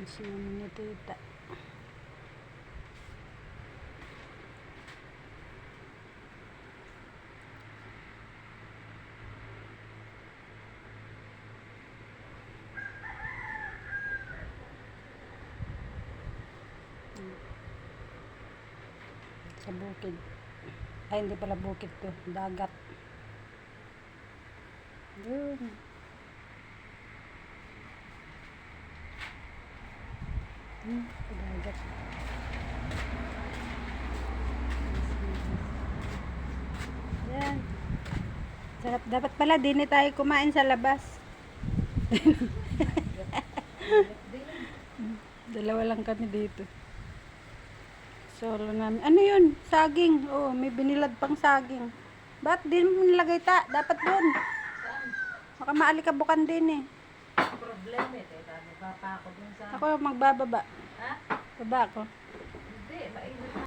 Gusto namin ni tita. Sa bukid. Ay, hindi pala bukid to. Dagat. Yun. Dagat. Yan. Sarap. Dapat pala din tayo kumain sa labas. Dalawa lang kami dito. Solo namin. Ano yun? Saging. Oh, may binilad pang saging. Ba't din mo nilagay ta? Dapat doon. Baka maalikabukan din eh. Problema eh. Baba pa ako dun sa... Ako magbababa. Ha? Baba ako. Hindi, mainit.